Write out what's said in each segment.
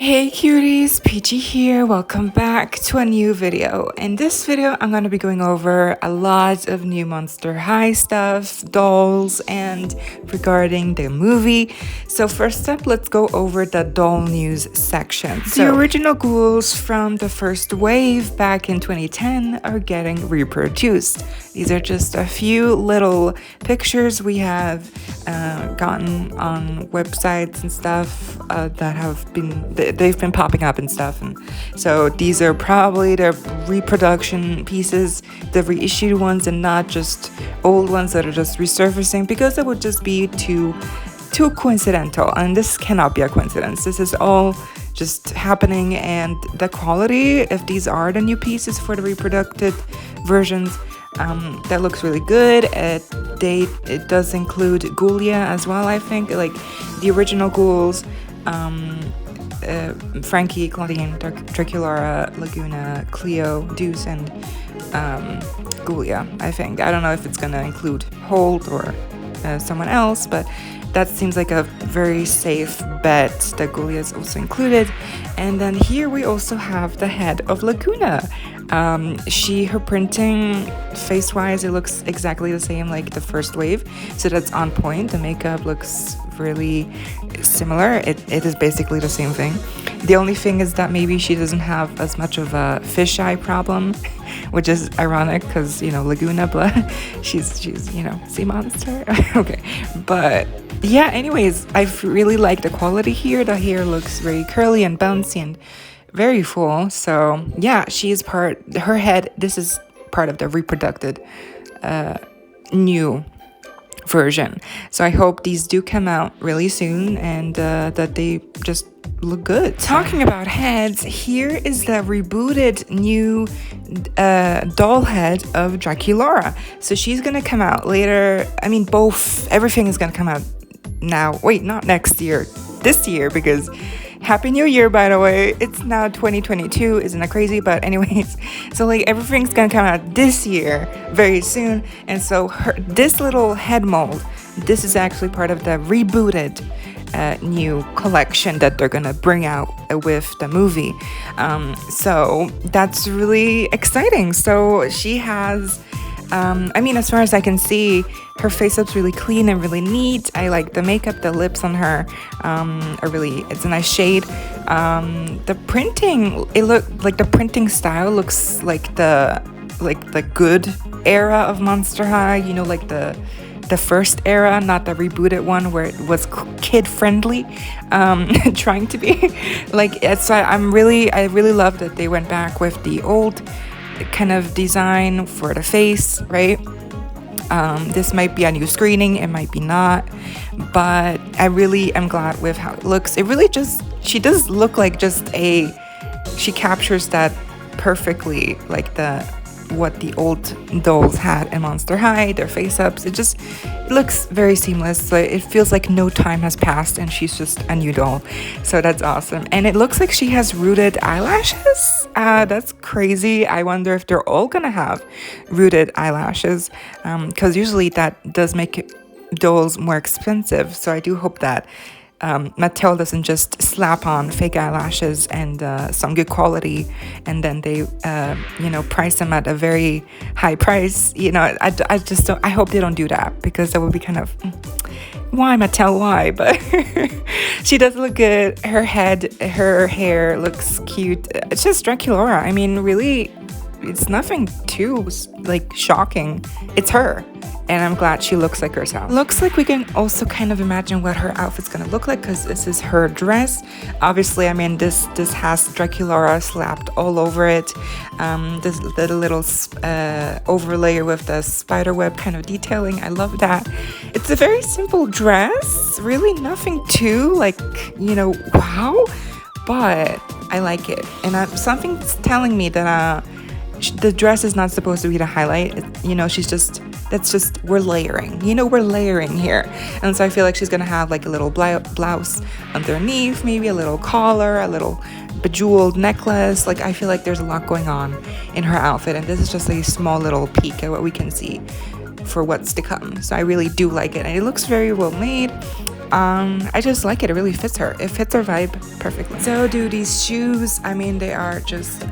Hey cuties, PeachY here. Welcome back to a new video. In this video, I'm going to be going over a lot of new Monster High stuff, dolls, and regarding the movie. So first up, let's go over the doll news section. The original ghouls from the first wave back in 2010 are getting reproduced. These are just a few little pictures we have gotten on websites and stuff that have they've been popping up and stuff, and so these are probably the reproduction pieces, the reissued ones, and not just old ones that are just resurfacing, because it would just be too coincidental, and this cannot be a coincidence. This is all just happening, and the quality, if these are the new pieces for the reproduced versions, that looks really good. It does include Ghoulia as well, I think, like the original ghouls, Frankie, Claudine, Dracula, Laguna, Cleo, Deuce, and Ghoulia, I think. I don't know if it's gonna include Holt or someone else, but that seems like a very safe bet that Ghoulia is also included. And then here we also have the head of Laguna. Her printing face-wise, it looks exactly the same like the first wave, so that's on point. The makeup looks really similar. It is basically the same thing. The only thing is that maybe she doesn't have as much of a fisheye problem, which is ironic because, Laguna, but she's sea monster. Okay, but yeah, anyways, I really like the quality here. The hair looks very curly and bouncy and very full. So yeah, her head, this is part of the reproduced new version. So I hope these do come out really soon, and that they just look good. Talking about heads, here is the rebooted new doll head of Dracula. So she's gonna come out later. I mean, everything is gonna come out now. Wait, not next year, this year, because Happy New Year, by the way. It's now 2022. Isn't that crazy? But anyways, so like everything's gonna come out this year very soon. And so this little head mold, this is actually part of the rebooted new collection that they're gonna bring out with the movie. So that's really exciting. So she has, as far as I can see, her face-up's really clean and really neat. I like the makeup. The lips on her it's a nice shade. The printing, the printing style looks like the good era of Monster High, like the first era, not the rebooted one where it was kid friendly, trying to be like. So I really love that they went back with the old kind of design for the face, right? This might be a new screening, it might be not, but I really am glad with how it looks. She does look like she captures that perfectly, like what the old dolls had in Monster High, their face-ups. It looks very seamless. So it feels like no time has passed and she's just a new doll. So that's awesome. And it looks like she has rooted eyelashes. That's crazy. I wonder if they're all gonna have rooted eyelashes, because usually that does make dolls more expensive. So I do hope that Mattel doesn't just slap on fake eyelashes and some good quality, and then they price them at a very high price. I just don't. I hope they don't do that, because that would be kind of, why Mattel, why? But she does look good. Her hair looks cute. It's just Dracula. I mean, really, it's nothing too shocking. It's her. And I'm glad she looks like herself. Looks like we can also kind of imagine what her outfit's gonna look like, because this is her dress. Obviously, this has Dracula slapped all over it. The little overlay with the spiderweb kind of detailing. I love that. It's a very simple dress. Really nothing too wow, but I like it. And something's telling me that the dress is not supposed to be the highlight. We're layering. We're layering here. And so I feel like she's gonna have like a little blouse underneath, maybe a little collar, a little bejeweled necklace. Like, I feel like there's a lot going on in her outfit, and this is just a small little peek at what we can see for what's to come. So I really do like it, and it looks very well made. I just like it. It really fits her. It fits her vibe perfectly. So, dude, these shoes, I mean, they are just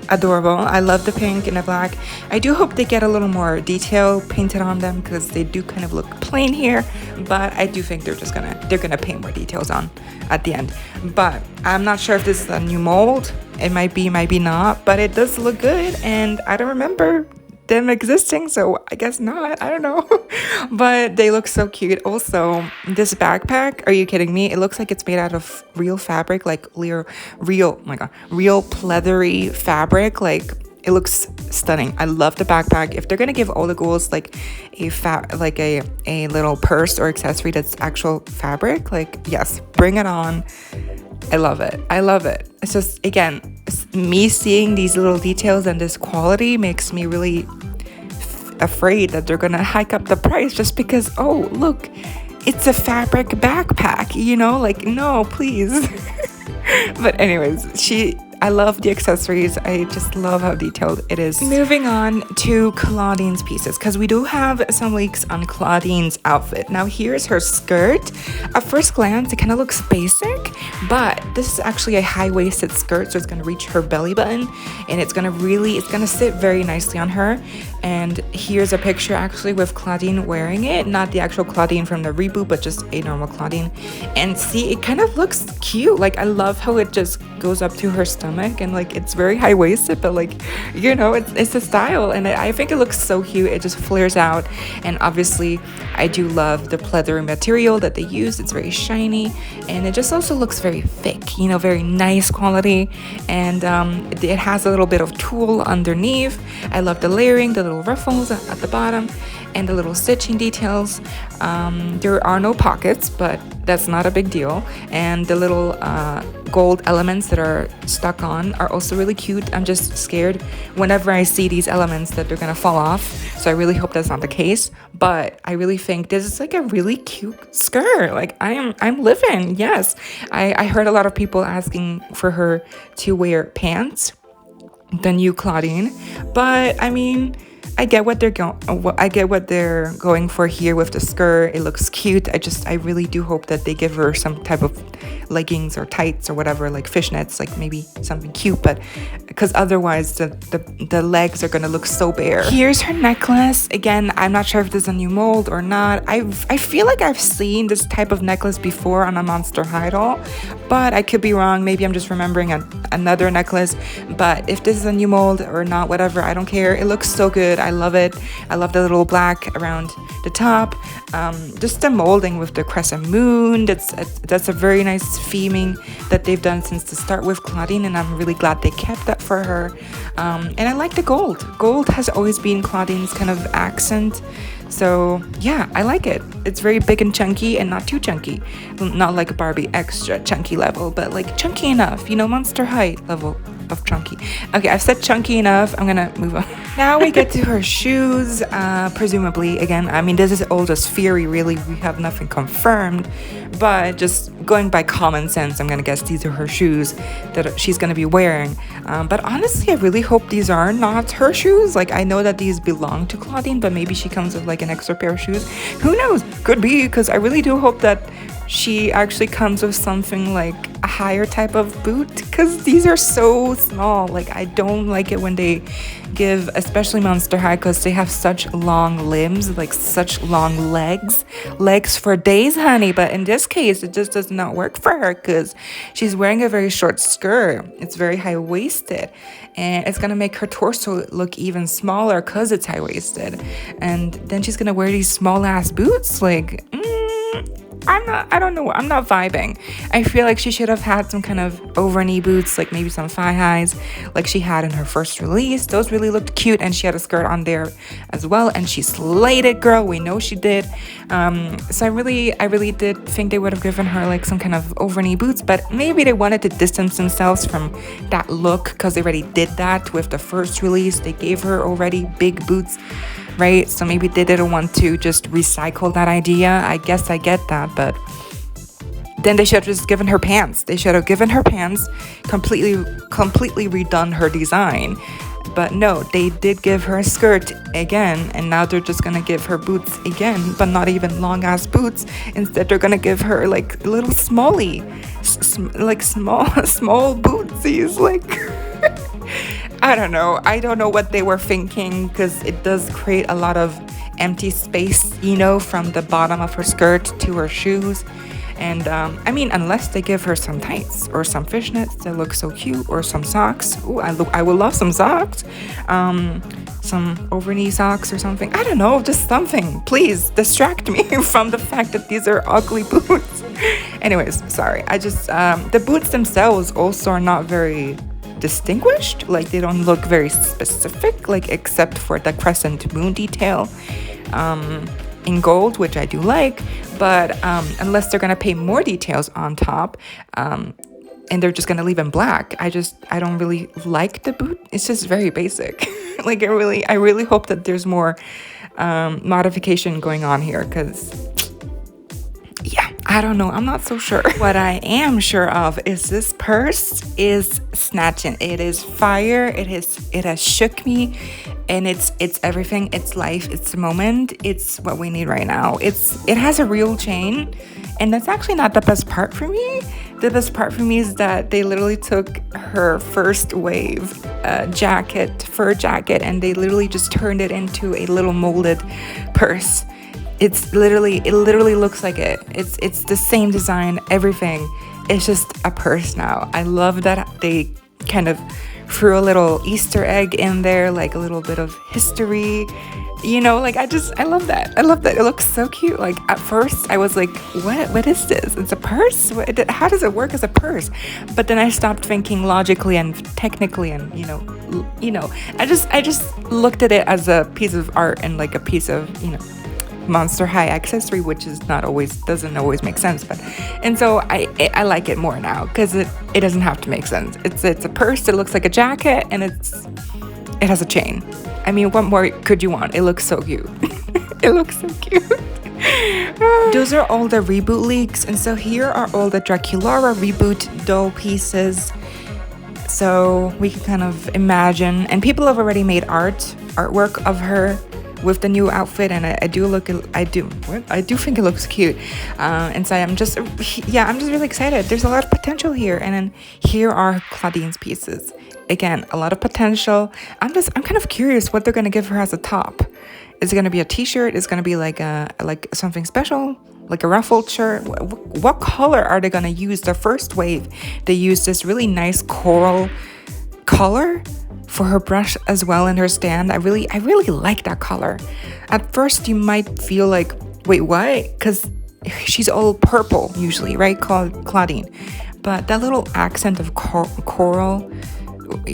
adorable. I love the pink and the black. I do hope they get a little more detail painted on them because they do kind of look plain here, but I do think they're gonna paint more details on at the end. But I'm not sure if this is a new mold. It might be, might be not, but it does look good, and I don't remember them existing, so I guess not. I don't know. But they look so cute. Also, this backpack, are you kidding me? It looks like it's made out of real fabric, like real oh my god, real pleathery fabric. Like, it looks stunning. I love the backpack. If they're gonna give all the ghouls like a little purse or accessory that's actual fabric, like, yes, bring it on. I love it. I love it. It's just, again, me seeing these little details and this quality makes me really afraid that they're gonna hike up the price just because, oh, look, it's a fabric backpack, you know? Like, no, please. But anyways, I love the accessories. I just love how detailed it is. Moving on to Claudine's pieces, because we do have some leaks on Claudine's outfit. Now, here's her skirt. At first glance, it kind of looks basic, but this is actually a high-waisted skirt, so it's going to reach her belly button, and it's going to sit very nicely on her. And here's a picture actually with Claudine wearing it, not the actual Claudine from the reboot, but just a normal Claudine. And see, it kind of looks cute. Like, I love how it just goes up to her stomach, and like, it's very high-waisted, but like, you know, it's a style, and I think it looks so cute. It just flares out, and obviously I do love the pleather material that they use. It's very shiny, and it just also looks very thick, you know, very nice quality. And it has a little bit of tulle underneath. I love the layering, the little ruffles at the bottom, and the little stitching details. There are no pockets, but that's not a big deal. And the little gold elements that are stuck on are also really cute. I'm just scared whenever I see these elements that they're gonna fall off, so I really hope that's not the case. But I really think this is like a really cute skirt. Like, I'm living. Yes, I heard a lot of people asking for her to wear pants, the new Claudine, but I mean, I get what they're going for here with the skirt. It looks cute. I really do hope that they give her some type of leggings or tights or whatever, like fishnets, like maybe something cute, but because otherwise the legs are gonna look so bare. Here's her necklace. Again, I'm not sure if this is a new mold or not. I feel like I've seen this type of necklace before on a Monster High doll, but I could be wrong. Maybe I'm just remembering another necklace. But if this is a new mold or not, whatever, I don't care. It looks so good. I love it. I love the little black around the top. Just the molding with the crescent moon. That's a very nice theming that they've done since the start with Claudine, and I'm really glad they kept that for her. And I like the gold. Gold has always been Claudine's kind of accent. So yeah, I like it. It's very big and chunky, and not too chunky. Not like a Barbie extra chunky level, but like chunky enough, you know, Monster High level of chunky. Okay, I've said chunky enough. I'm gonna move on. Now we get to her shoes. Presumably, again, I mean, this is all just theory, really. We have nothing confirmed, but just going by common sense, I'm gonna guess these are her shoes that she's gonna be wearing. But honestly, I really hope these are not her shoes. Like, I know that these belong to Claudine, but maybe she comes with like an extra pair of shoes. Who knows? Could be, because I really do hope that she actually comes with something like a higher type of boot, because these are so small. Like, I don't like it when they give, especially Monster High, because they have such long limbs, like such long legs for days, honey. But in this case, it just does not work for her, because she's wearing a very short skirt. It's very high-waisted, and it's gonna make her torso look even smaller because it's high-waisted. And then she's gonna wear these small ass boots. Like, I don't know. I'm not vibing. I feel like she should have had some kind of over-knee boots, like maybe some thigh highs, like she had in her first release. Those really looked cute, and she had a skirt on there as well, and she slayed it, girl. We know she did. So I really did think they would have given her like some kind of over-knee boots, but maybe they wanted to distance themselves from that look, because they already did that with the first release. They gave her already big boots, right? So maybe they didn't want to just recycle that idea. I guess I get that, but then they should have just given her pants. They should have given her pants, completely redone her design, But no, they did give her a skirt again, and now they're just gonna give her boots again, but not even long ass boots. Instead, they're gonna give her like little smallie, like small bootsies. Like, I don't know what they were thinking, because it does create a lot of empty space, from the bottom of her skirt to her shoes. And I mean, unless they give her some tights or some fishnets that look so cute, or some socks. Ooh, I would love some socks. Some over-knee socks or something. I don't know, just something. Please distract me from the fact that these are ugly boots. Anyways, sorry. I just, the boots themselves also are not very distinguished. Like, they don't look very specific, like, except for the crescent moon detail in gold, which I do like. But unless they're gonna pay more details on top, and they're just gonna leave in black, I don't really like the boot. It's just very basic. Like, I really hope that there's more modification going on here, because yeah, I don't know, I'm not so sure. What I am sure of is this purse is snatching. It is fire. It has shook me, and it's everything. It's life. It's the moment. It's what we need right now. It has a real chain, and that's actually not the best part for me. The best part for me is that they literally took her first wave fur jacket, and they literally just turned it into a little molded purse. It literally looks like it. It's the same design, everything. It's just a purse now. I love that they kind of threw a little Easter egg in there, like a little bit of history. Like, I love that. I love that. It looks so cute. Like, at first I was like, what is this? It's a purse? How does it work as a purse? But then I stopped thinking logically and technically, and I just looked at it as a piece of art and like a piece of, Monster High accessory, which doesn't always make sense, and so I like it more now, because it doesn't have to make sense. It's a purse that looks like a jacket, and it has a chain. I mean, what more could you want? It looks so cute. It looks so cute. Those are all the reboot leaks, and so here are all the Dracula Reboot doll pieces. So we can kind of imagine, and people have already made artwork of her with the new outfit, and I do think it looks cute, and so I'm just really excited. There's a lot of potential here. And then here are Claudine's pieces. Again, a lot of potential. I'm kind of curious what they're gonna give her as a top. Is it gonna be a t-shirt? Is it gonna be like something special, like a ruffled shirt? What color are they gonna use? The first wave, they used this really nice coral color for her brush as well in her stand. I really like that color. At first you might feel like, wait, what? Because she's all purple usually, right? Called Claudine. But that little accent of coral,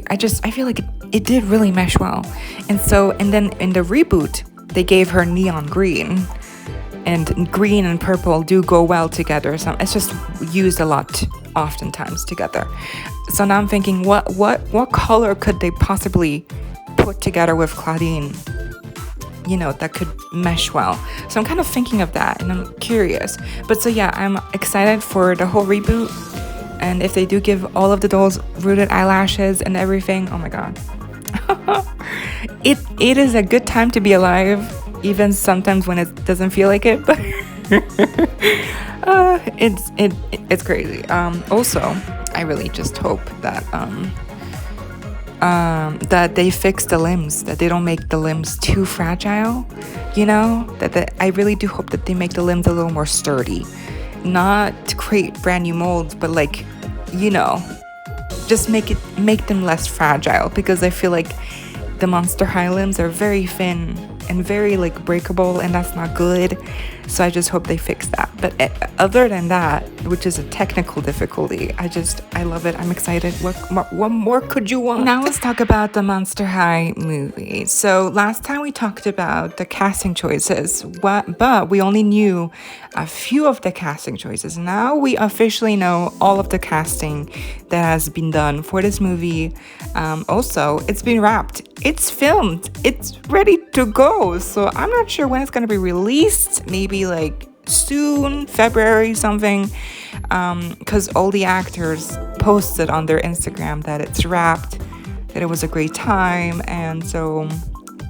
I feel like it did really mesh well. And then in the reboot, they gave her neon green, and green and purple do go well together. So it's just used a lot oftentimes together. So now I'm thinking, what color could they possibly put together with Claudine, that could mesh well? So I'm kind of thinking of that, and I'm curious. But so yeah, I'm excited for the whole reboot. And if they do give all of the dolls rooted eyelashes and everything, oh my god. It is a good time to be alive, even sometimes when it doesn't feel like it, but it's crazy. Also, I really just hope that that they fix the limbs, that they don't make the limbs too fragile, I really do hope that they make the limbs a little more sturdy, not to create brand new molds, but like, just make them less fragile, because I feel like the Monster High limbs are very thin and very like breakable, and that's not good. So I just hope they fix that. But other than that, which is a technical difficulty, I love it. I'm excited. What more could you want? Now let's talk about the Monster High movie. So last time we talked about the casting choices, but we only knew a few of the casting choices. Now we officially know all of the casting that has been done for this movie. Also, it's been wrapped. It's filmed. It's ready to go. So I'm not sure when it's going to be released. Maybe like soon, February something, because all the actors posted on their Instagram that it's wrapped, that it was a great time, and so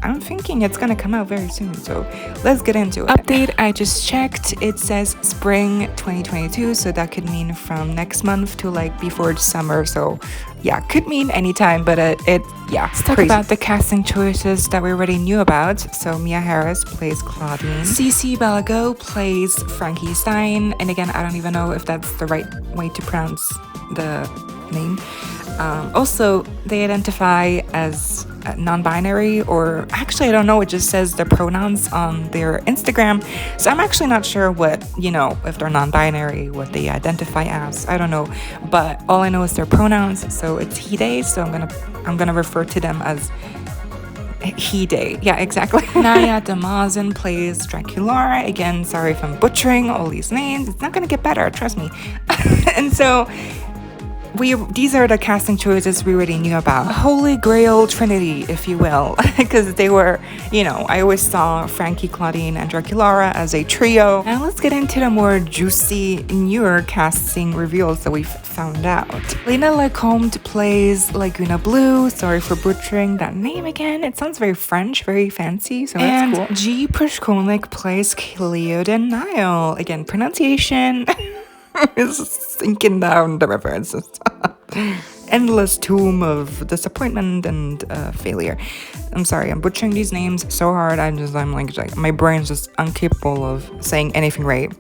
I'm thinking it's gonna come out very soon, so let's get into it. Update, I just checked, it says spring 2022, so that could mean from next month to like before summer, so yeah, could mean anytime, but let's talk about the casting choices that we already knew about. So Mia Harris plays Claudine, CeCe Bellago plays Frankie Stein, and again, I don't even know if that's the right way to pronounce the name. Also, they identify as non-binary, or actually I don't know, it just says the pronouns on their Instagram, so I'm actually not sure what, if they're non-binary, what they identify as, I don't know, but all I know is their pronouns, so it's he, they, so I'm gonna refer to them as he, they. Yeah, exactly. Naya Damazen plays Dracula. Again, sorry if I'm butchering all these names, it's not gonna get better, trust me. And so these are the casting choices we already knew about. Holy Grail Trinity, if you will, because they were, I always saw Frankie, Claudine, and Dracula as a trio. Now let's get into the more juicy, newer casting reveals that we've found out. Lena Lecomte plays Laguna Blue. Sorry for butchering that name again. It sounds very French, very fancy, so that's cool. G. Pushkolnik plays Cleo de Nile. Again, pronunciation is sinking down the river. It's just endless tomb of disappointment and failure. I'm sorry, I'm butchering these names so hard. I'm like my brain's just incapable of saying anything right,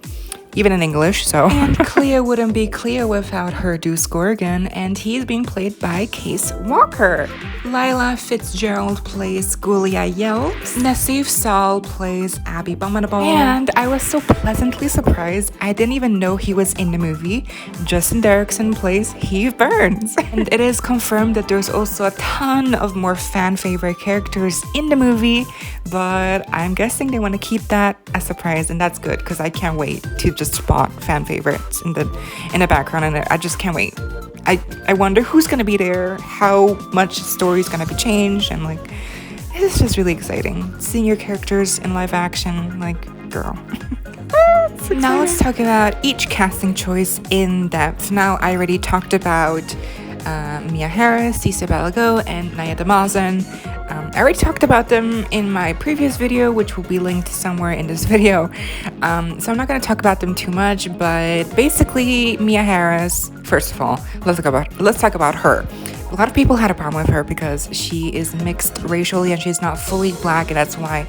even in English. So and Cleo wouldn't be Cleo without her deuce Gorgon, and he's being played by Case Walker. Lila Fitzgerald plays Gulia Yelps. Nassif Saul plays Abby Abominable. And I was so pleasantly surprised, I didn't even know he was in the movie. Justin Derrickson plays Heath Burns. And it is confirmed that there's also a ton of more fan favorite characters in the movie, but I'm guessing they want to keep that a surprise, and that's good because I can't wait to just spot fan favorites in the background, and I just can't wait. I wonder who's gonna be there, how much story's gonna be changed, and like it's just really exciting seeing your characters in live action. Like, girl. Now let's talk about each casting choice in depth. Now I already talked about Mia Harris, CeCe Bellago, and Naya Damazen. I already talked about them in my previous video, which will be linked somewhere in this video. So I'm not going to talk about them too much, but basically Mia Harris, first of all, let's talk about her. A lot of people had a problem with her because she is mixed racially and she's not fully black, and that's why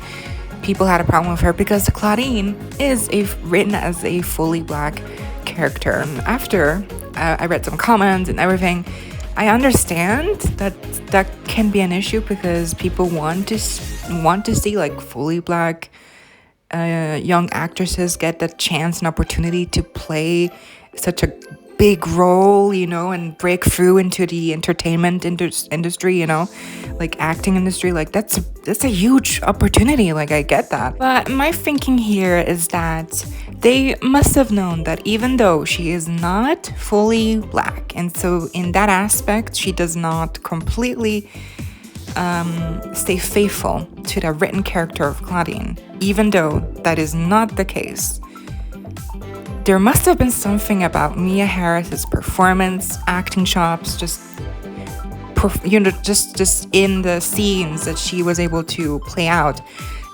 people had a problem with her, because Claudine is written as a fully black character. And after I read some comments and everything, I understand that can be an issue because people want to see like fully black young actresses get the chance and opportunity to play such a big role, and break through into the entertainment industry, like acting industry. Like that's a huge opportunity. Like, I get that, but my thinking here is that they must have known that even though she is not fully black, and so in that aspect she does not completely stay faithful to the written character of Claudine, even though that is not the case, there must have been something about Mia Harris's performance, acting chops, just in the scenes that she was able to play out.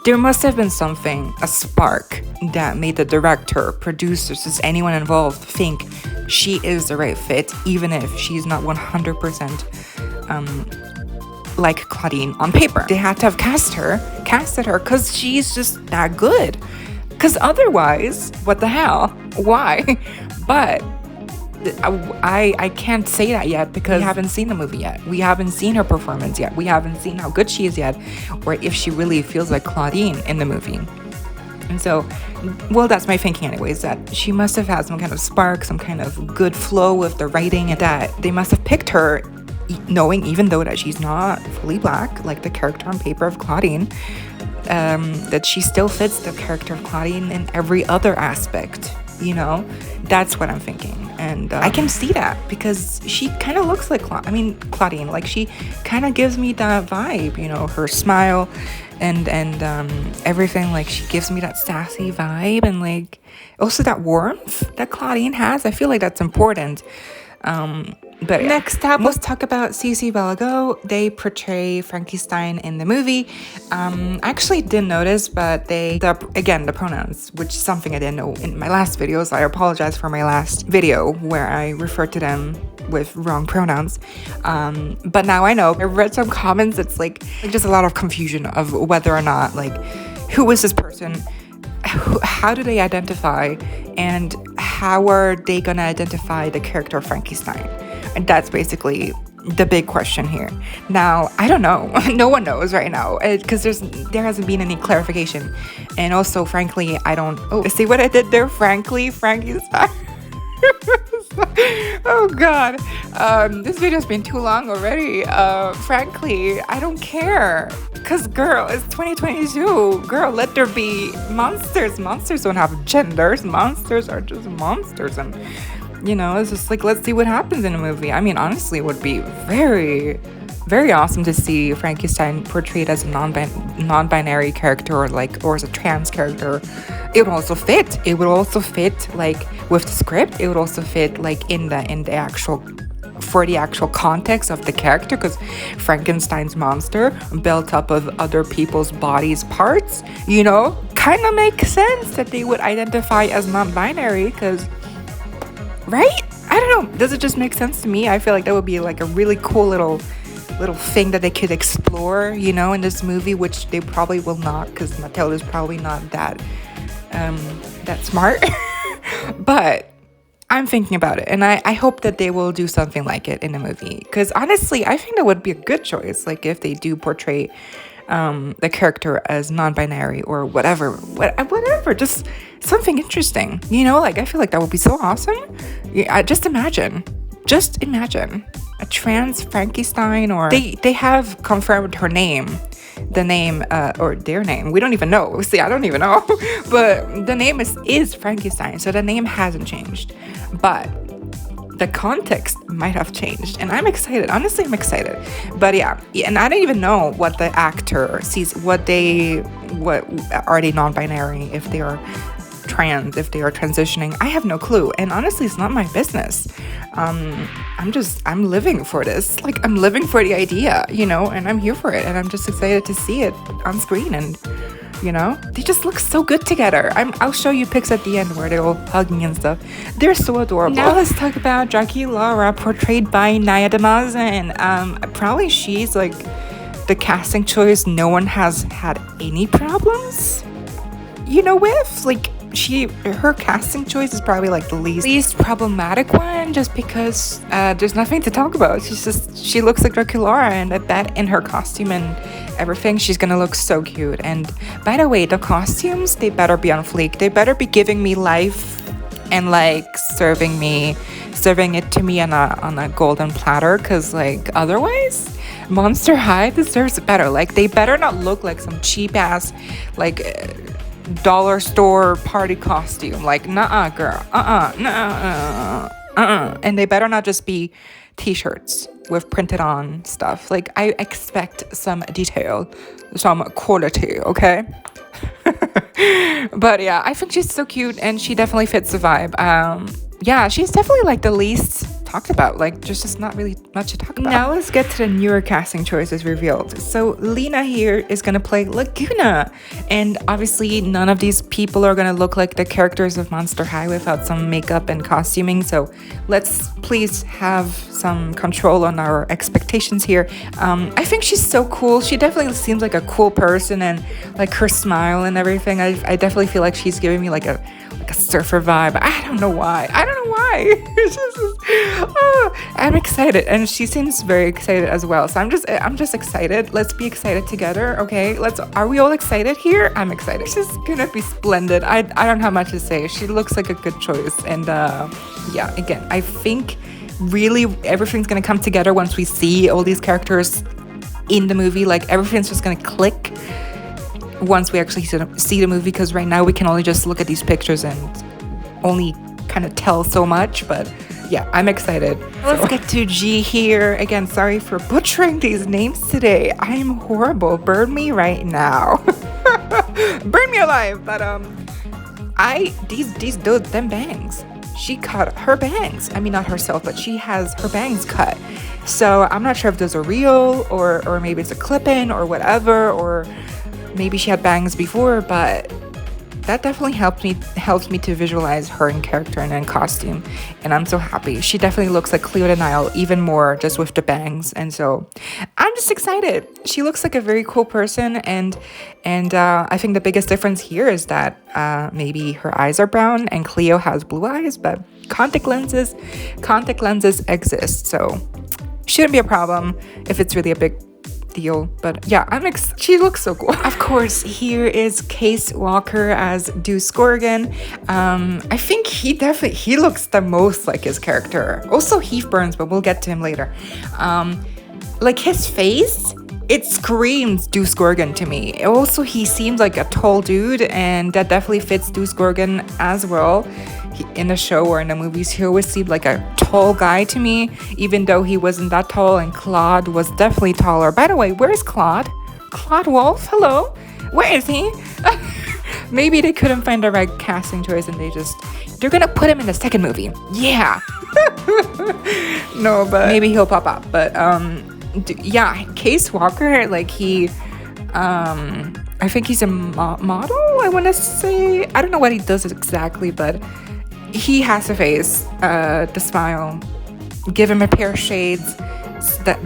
There must have been something, a spark, that made the director, producers, just anyone involved think she is the right fit, even if she's not 100% like Claudine on paper. They had to have casted her because she's just that good. Because otherwise, what the hell? Why? But I can't say that yet because we haven't seen the movie yet. We haven't seen her performance yet. We haven't seen how good she is yet, or if she really feels like Claudine in the movie. And so, well, that's my thinking anyways, that she must have had some kind of spark, some kind of good flow with the writing, and that they must have picked her knowing, even though that she's not fully black, like the character on paper of Claudine, that she still fits the character of Claudine in every other aspect, That's what I'm thinking. And I can see that because she kind of looks like Claudine. Like, she kind of gives me that vibe, her smile and everything. Like, she gives me that sassy vibe, and like also that warmth that Claudine has. I feel like that's important. But yeah. Next up, let's talk about CeCe Bellago. They portray Frankenstein in the movie. I actually didn't notice, but the pronouns, which is something I didn't know in my last video, so I apologize for my last video where I referred to them with wrong pronouns. But now I know. I read some comments, it's like just a lot of confusion of whether or not, like, who is this person? How do they identify? And how are they gonna identify the character of Frankenstein? And that's basically the big question here. Now, I don't know. No one knows right now because there hasn't been any clarification. And also, frankly, I don't... Oh, see what I did there? Frankly, Frankenstein. Oh, God. This video's been too long already. Frankly, I don't care. Because, girl, it's 2022. Girl, let there be monsters. Monsters don't have genders. Monsters are just monsters. And... you know, it's just like, let's see what happens in a movie. I mean, honestly, it would be very, very awesome to see Frankenstein portrayed as a non-binary character or as a trans character. It would also fit. It would also fit, like, with the script. It would also fit, like, in the actual context of the character, because Frankenstein's monster built up of other people's bodies parts, you know, kind of makes sense that they would identify as non-binary, because... right? I don't know. Does it just make sense to me? I feel like that would be like a really cool little thing that they could explore, you know, in this movie, which they probably will not, because Matilda's probably not that smart. But I'm thinking about it, and I hope that they will do something like it in the movie, because honestly, I think that would be a good choice, like if they do portray the character as non-binary or whatever, just something interesting, you know, like I feel like that would be so awesome. Yeah, just imagine a trans Frankenstein, or they have confirmed her name, the name or their name, we don't even know. See, I don't even know. But the name is Frankenstein, so the name hasn't changed, but the context might have changed, and I'm excited. Honestly, I'm excited. But yeah, and I don't even know what the actor sees. What are they non-binary? If they are trans, if they are transitioning, I have no clue. And honestly, it's not my business. I'm living for this. Like, I'm living for the idea, you know, and I'm here for it, and I'm just excited to see it on screen. And you know, they just look so good together. I'll show you pics at the end where they're all hugging and stuff. They're so adorable. Now let's talk about Dracula, portrayed by Nia DeMazen. Probably she's like the casting choice no one has had any problems, you know, with. Like, her casting choice is probably like the least problematic one, just because there's nothing to talk about. She looks like Dracula, and I bet in her costume and everything, she's gonna look so cute. And by the way, the costumes, they better be on fleek. They better be giving me life and like serving it to me on a golden platter, because like otherwise Monster High deserves better. Like, they better not look like some cheap ass like dollar store party costume. Like, nuh-uh, girl. And they better not just be t-shirts with printed on stuff. Like, I expect some detail, some quality, okay? But yeah, I think she's so cute, and she definitely fits the vibe. Yeah, she's definitely like the least talked about. Like, there's just not really much to talk about. Now let's get to the newer casting choices revealed. So Lena here is gonna play Laguna, and obviously none of these people are gonna look like the characters of Monster High without some makeup and costuming. So let's please have some control on our expectations here. I think she's so cool. She definitely seems like a cool person, and like her smile and everything. I definitely feel like she's giving me like a surfer vibe. I don't know why. It's just, I'm excited, and she seems very excited as well. So I'm just excited. Let's be excited together, okay? Are we all excited here? I'm excited. She's gonna be splendid. I don't have much to say. She looks like a good choice, and yeah, again, I think really everything's gonna come together once we see all these characters in the movie. Like, everything's just gonna click once we actually see the movie, because right now we can only just look at these pictures and only kind of tell so much. But yeah, I'm excited. Let's get to G here. Again, sorry for butchering these names today. I am horrible. Burn me right now. Burn me alive. But these dudes, them bangs. she cut her bangs. I mean, not herself, but she has her bangs cut. So I'm not sure if those are real or maybe it's a clip-in or whatever, or maybe she had bangs before, but that definitely helps me to visualize her in character and in costume, and I'm so happy. She definitely looks like Cleo Denial even more just with the bangs, and so I'm just excited. She looks like a very cool person, and I think the biggest difference here is that maybe her eyes are brown and Cleo has blue eyes, but contact lenses exist, so shouldn't be a problem if it's really a big deal. But yeah, she looks so cool. Of course, here is Case Walker as Deuce Gorgon. I think he looks the most like his character. Also Heath Burns, but we'll get to him later. Like his face, it screams Deuce Gorgon to me. Also, he seems like a tall dude, and that definitely fits Deuce Gorgon as well. In the show or in the movies, he always seemed like a tall guy to me, even though he wasn't that tall, and Claude was definitely taller. By the way, where's Claude? Claude Wolf? Hello? Where is he? Maybe they couldn't find the right casting choice and they're gonna put him in the second movie. Yeah. No, but maybe he'll pop up. But yeah, Case Walker, like I think he's a model, I want to say. I don't know what he does exactly, but he has a face, the smile. Give him a pair of shades,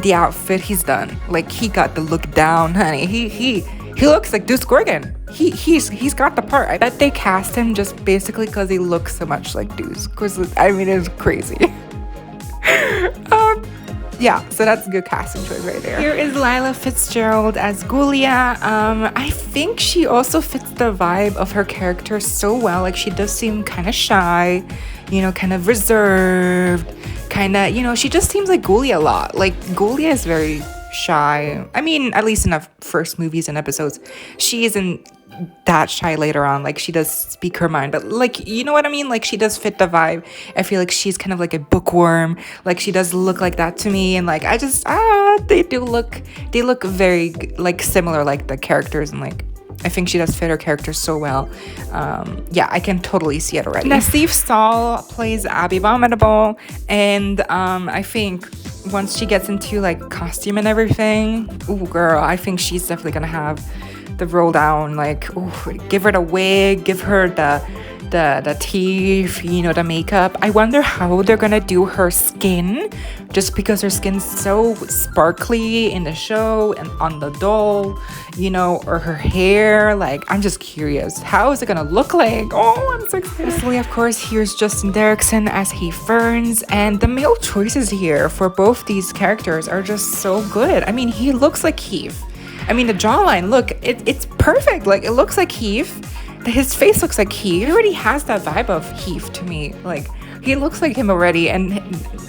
the outfit, he's done. Like, he got the look down, honey. He looks like Deuce Gorgon. He's got the part. I bet they cast him just basically because he looks so much like Deuce. Because, I mean, it's crazy. Yeah, so that's a good casting choice right there. Here is Lila Fitzgerald as Gulia. I think she also fits the vibe of her character so well. Like, she does seem kind of shy, kind of reserved, kind of, she just seems like Gulia a lot. Like, Gulia is very shy. I mean, at least in the first movies and episodes. She isn't that shy later on. Like, she does speak her mind, but like, you know what I mean? Like, she does fit the vibe. I feel like she's kind of like a bookworm. Like, she does look like that to me, and like, they look very like similar, like the characters, and like I think she does fit her character so well. Yeah, I can totally see it already. Nassif Saul plays Abby Abominable, and I think once she gets into like costume and everything, ooh girl, I think she's definitely gonna have the roll down. Like, ooh, give her the wig, give her the teeth, the makeup. I wonder how they're gonna do her skin, just because her skin's so sparkly in the show and on the doll, or her hair. Like, I'm just curious, how is it gonna look like? Oh, I'm so excited. Lastly, of course, here's Justin Derrickson as Heath Burns, and the male choices here for both these characters are just so good. I mean, he looks like Heath. I mean, the jawline, look, it's perfect. Like, it looks like Heath. His face looks like Heath. He already has that vibe of Heath to me. Like, he looks like him already, and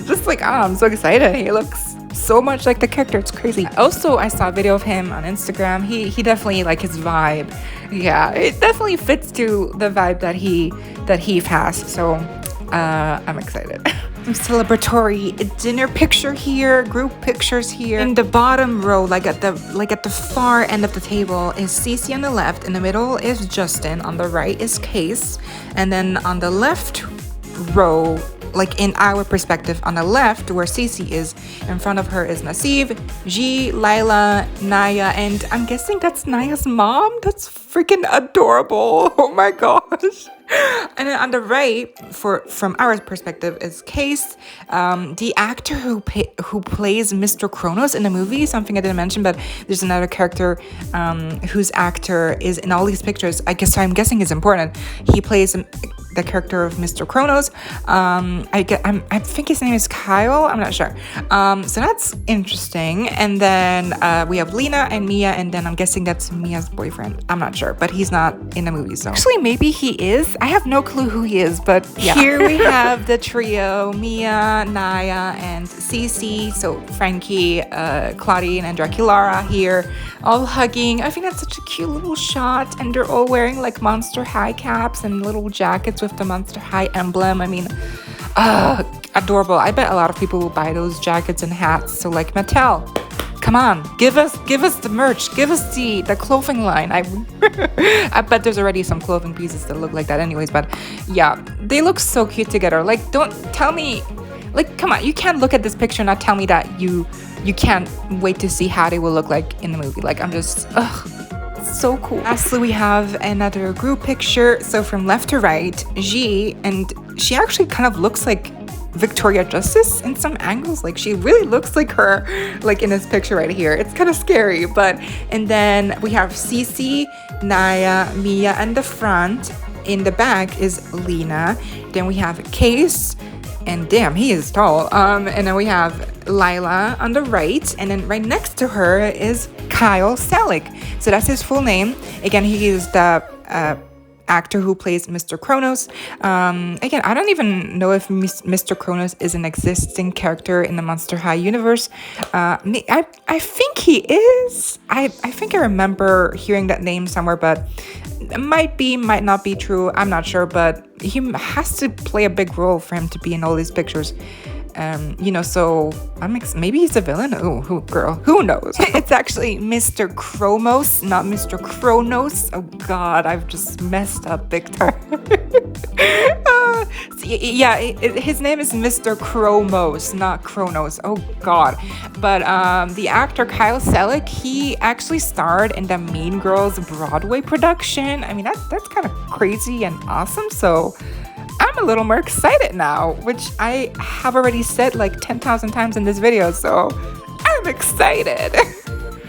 just like, I'm so excited. He looks so much like the character. It's crazy. Also, I saw a video of him on Instagram. He definitely, like, his vibe. Yeah, it definitely fits to the vibe that Heath has. So, I'm excited. Some celebratory dinner picture here, group pictures here. In the bottom row, like at the far end of the table, is CeCe on the left. In the middle is Justin. On the right is Case, and then on the left row, like in our perspective, on the left where CeCe is, in front of her is Nassif, G, Lila, Naya, and I'm guessing that's Naya's mom. That's freaking adorable. Oh my gosh. And then on the right, from our perspective, is Case, the actor who plays Mr. Kronos in the movie. Something I didn't mention, but there's another character whose actor is in all these pictures. I'm guessing is important. He plays the character of Mr. Kronos. I think his name is Kyle. I'm not sure. So that's interesting. And then we have Lena and Mia, and then I'm guessing that's Mia's boyfriend. I'm not sure, but he's not in the movie. So actually, maybe he is. I have no clue who he is, but yeah. Here we have the trio: Mia, Naya, and CeCe. So Frankie, Claudine, and Dracula here, all hugging. I think that's such a cute little shot, and they're all wearing like Monster High caps and little jackets with the Monster High emblem. I mean, adorable. I bet a lot of people will buy those jackets and hats. So like, Mattel, Come on, give us the merch, give us the clothing line. I bet there's already some clothing pieces that look like that anyways, but yeah, they look so cute together. Like, don't tell me, like, come on, you can't look at this picture and not tell me that you can't wait to see how they will look like in the movie. Like, I'm just, so cool. Lastly, we have another group picture. So from left to right, G, and she actually kind of looks like Victoria Justice in some angles. Like, she really looks like her, like in this picture right here. It's kind of scary, but, and then we have CeCe, Naya, Mia, and the front. In the back is Lena. Then we have Case, and damn, he is tall. And then we have Lila on the right, and then right next to her is Kyle Selig. So that's his full name. Again, he is the actor who plays Mr. Kronos. Again, I don't even know if Mr. Kronos is an existing character in the Monster High universe. I think he is. I think I remember hearing that name somewhere, but it might be, might not be true. I'm not sure, but he has to play a big role for him to be in all these pictures. You know, so maybe he's a villain. Oh, who knows? It's actually Mr. Chromos, not Mr. Kronos. Oh God, I've just messed up big time. Yeah, his name is Mr. Chromos, not Kronos. Oh God. But the actor Kyle Selig, he actually starred in the Mean Girls Broadway production. I mean, that's kind of crazy and awesome. So I'm a little more excited now, which I have already said like 10,000 times in this video, so I'm excited.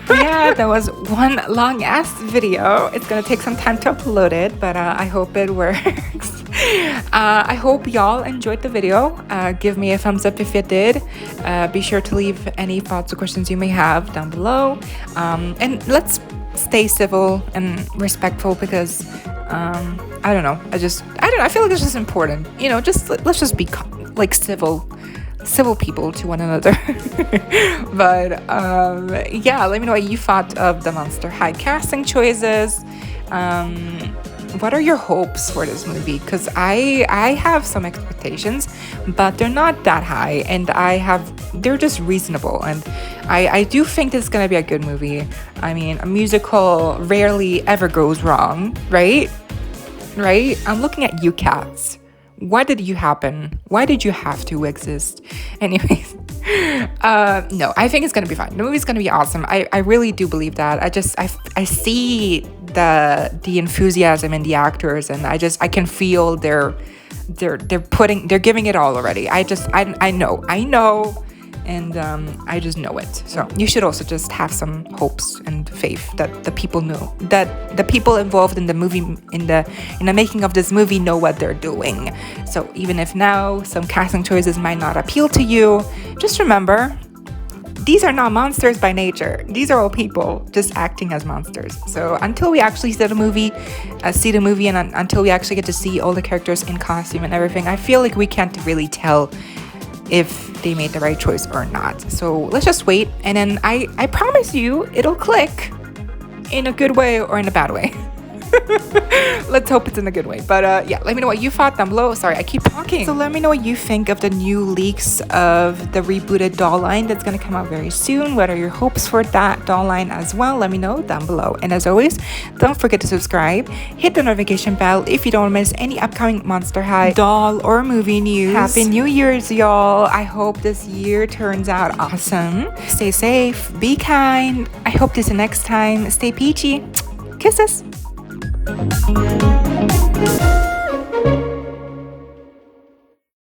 Yeah, that was one long ass video. It's gonna take some time to upload it, but I hope it works. I hope y'all enjoyed the video. Give me a thumbs up if you did. Be sure to leave any thoughts or questions you may have down below. And let's stay civil and respectful, because I don't know. I feel like it's just important. You know, let's just be like civil people to one another. But yeah, let me know what you thought of the Monster High casting choices. What are your hopes for this movie? Because I have some expectations, but they're not that high, and they're just reasonable, and I do think this is gonna be a good movie. I mean, a musical rarely ever goes wrong, right? I'm looking at you cats. Why did you happen? Why did you have to exist? Anyways, no, I think it's gonna be fine. The movie's gonna be awesome. I really do believe that. I see the enthusiasm in the actors, and I can feel they're giving it all already. I know, and I just know it. So you should also just have some hopes and faith that the people know, that the people involved in the movie, in the making of this movie, know what they're doing. So even if now some casting choices might not appeal to you, just remember, these are not monsters by nature. These are all people just acting as monsters. So until we actually see the movie, and until we actually get to see all the characters in costume and everything, I feel like we can't really tell if they made the right choice or not. So let's just wait, and then I promise you it'll click in a good way or in a bad way. Let's hope it's in a good way. But yeah, let me know what you thought down below. Sorry, I keep talking. So let me know what you think of the new leaks of the rebooted doll line that's going to come out very soon. What are your hopes for that doll line as well? Let me know down below. And as always, don't forget to subscribe, hit the notification bell if you don't miss any upcoming Monster High doll or movie news. Happy New Year's, y'all. I hope this year turns out awesome. Stay safe, be kind. I hope to see you next time. Stay peachy. Kisses. Thank you.